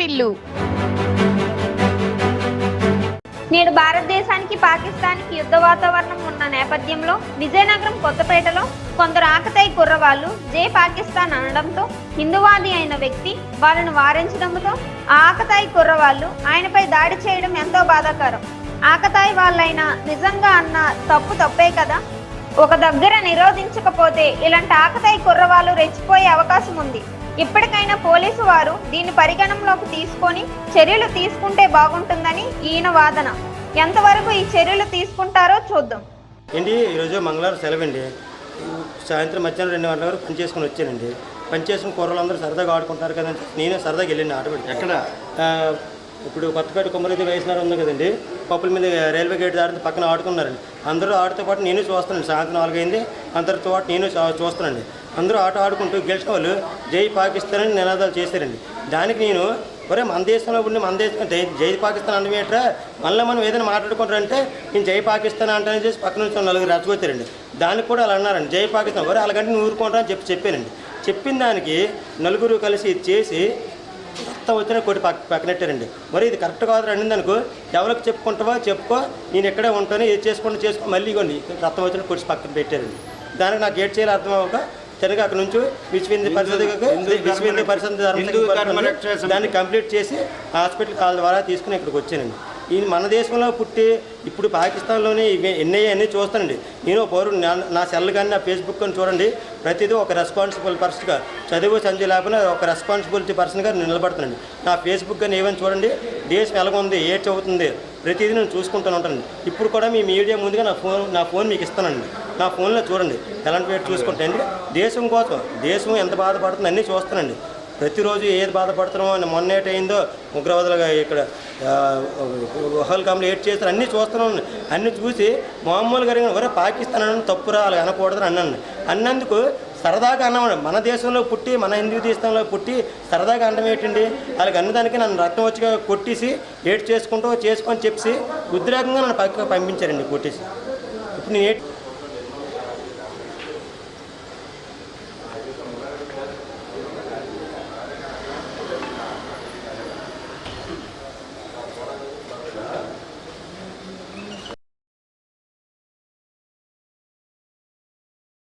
వార్తిల్లు. నేడు భారతదేశానికి పాకిస్తాన్కి యుద్ధ వాతావరణం ఉన్న నేపథ్యంలో విజయనగరం కొత్తపేటలో కొందరు ఆకతాయి కుర్రవాళ్ళు జై పాకిస్తాన్ అనడంతో హిందువాది అయిన వ్యక్తి వాళ్ళను వారించడంతో ఆ ఆకతాయి కుర్రవాళ్ళు ఆయనపై దాడి చేయడం ఎంతో బాధాకరం. ఆకతాయి వాళ్ళైనా నిజంగా అన్న తప్పే కదా. ఒక దగ్గర నిరోధించకపోతే ఇలాంటి ఆకతాయి కుర్రవాళ్ళు రెచ్చిపోయే అవకాశం ఉంది. ఇప్పటికైనా పోలీసు వారు దీన్ని పరిగణనలోకి తీసుకొని చర్యలు తీసుకుంటే బాగుంటుందని ఈయన వాదన. ఎంతవరకు ఈ చర్యలు తీసుకుంటారో చూద్దాం. ఏంటి ఈరోజు మంగళవారం సెలవండి. సాయంత్రం మధ్యాహ్నం 2 గంటల వరకు పని చేసుకుని వచ్చానండి. పని చేసుకుని కుర్రలందరూ సరదాగా ఆడుకుంటారు కదండి. నేను సరదాగా వెళ్ళండి ఆటపడి. ఎక్కడ ఇప్పుడు కొత్తపేట కుమ్మరైతే వేసినారు ఉంది కదండి, పప్పుల మీద రైల్వే గేట్ దాటి పక్కన ఆడుకున్నారండి. అందరూ ఆడుతో పాటు నేను చూస్తానండి. సాయంత్రం 4 అయింది, అందరితో పాటు నేను చూస్తానండి. అందరూ ఆడుకుంటూ గెలిచిన వాళ్ళు జై పాకిస్తాన్ అని నినాదాలు చేశారండి. దానికి నేను ఒరే మన దేశంలో ఉండి మన దేశం జై పాకిస్తాన్ అనవేట్రా, మళ్ళీ మనం ఏదైనా మాట్లాడుకుంటారంటే నేను జై పాకిస్తాన్ అంటానని చేసి పక్కన నుంచి 4 రెచ్చగొచ్చారండి. దానికి కూడా అలా అన్నారండి, జై పాకిస్తాన్ ఒరే అలాగంటే నువ్వు ఊరుకుంటారని చెప్పానండి. చెప్పిన దానికి 4 కలిసి ఇది చేసి రక్తం వచ్చిన కొట్టి పక్కనెట్టారండి. మరి ఇది కరెక్ట్ కాదు రండి అనుకో, ఎవరికి చెప్పుకుంటావో చెప్పుకో, నేను ఎక్కడే ఉంటాను, ఇది చేసుకో మళ్ళీ ఇవ్వండి రక్తం వచ్చిన కొట్టి పక్కన పెట్టారండి. దానికి నాకు ఏడ్ చేయాలి అర్థం అవ్వక తిరగ అక్కడ నుంచి విశ్వ పరిషత్ దాన్ని కంప్లీట్ చేసి హాస్పిటల్ వాళ్ళ ద్వారా తీసుకుని ఇక్కడికి వచ్చానండి. ఈయన మన దేశంలో పుట్టి ఇప్పుడు పాకిస్తాన్లోనే ఎన్ని చూస్తానండి. నేను పౌరుడు, నా సెల్ కానీ నా ఫేస్బుక్ కానీ చూడండి, ప్రతిదీ ఒక రెస్పాన్సిబుల్ పర్సన్గా చదువు సంజయ్ లేకపోయినా ఒక రెస్పాన్సిబిలిటీ పర్సన్గా నేను నిలబడుతున్నాండి. నా ఫేస్బుక్ కానీ ఏమైనా చూడండి, దేశం ఎలాగుంది ఏ చదువుతుంది ప్రతిదీ నేను చూసుకుంటూ ఉంటానండి. ఇప్పుడు కూడా మీ మీడియా ముందుగా నా ఫోన్ మీకు ఇస్తానండి. నా ఫోన్లో చూడండి ఎలాంటి వేటు చూసుకుంటానండి. దేశం కోసం దేశం ఎంత బాధపడుతుందో అన్నీ చూస్తానండి. ప్రతిరోజు ఏది బాధపడుతున్నామో, మొన్న ఏటైందో ఉగ్రవాదులుగా ఇక్కడ హల్కామ్లో ఏడ్ చేస్తారు అన్నీ చూస్తున్నాను. అన్నీ చూసి మామూలుగా ఒరే పాకిస్తాన్ అన్న తప్పురా అలా అనకూడదని అన్నాను. అన్నందుకు సరదాగా అన్నామండి. మన దేశంలో పుట్టి మన హిందూ దేశంలో పుట్టి సరదాగా అనడం ఏంటండి, వాళ్ళకి అన్నదానికి నన్ను రక్తం వచ్చి కొట్టేసి ఏడ్ చేసుకొని చెప్పి ఉద్రేకంగా నన్ను పక్కకు పంపించారండి కొట్టేసి. ఇప్పుడు నేను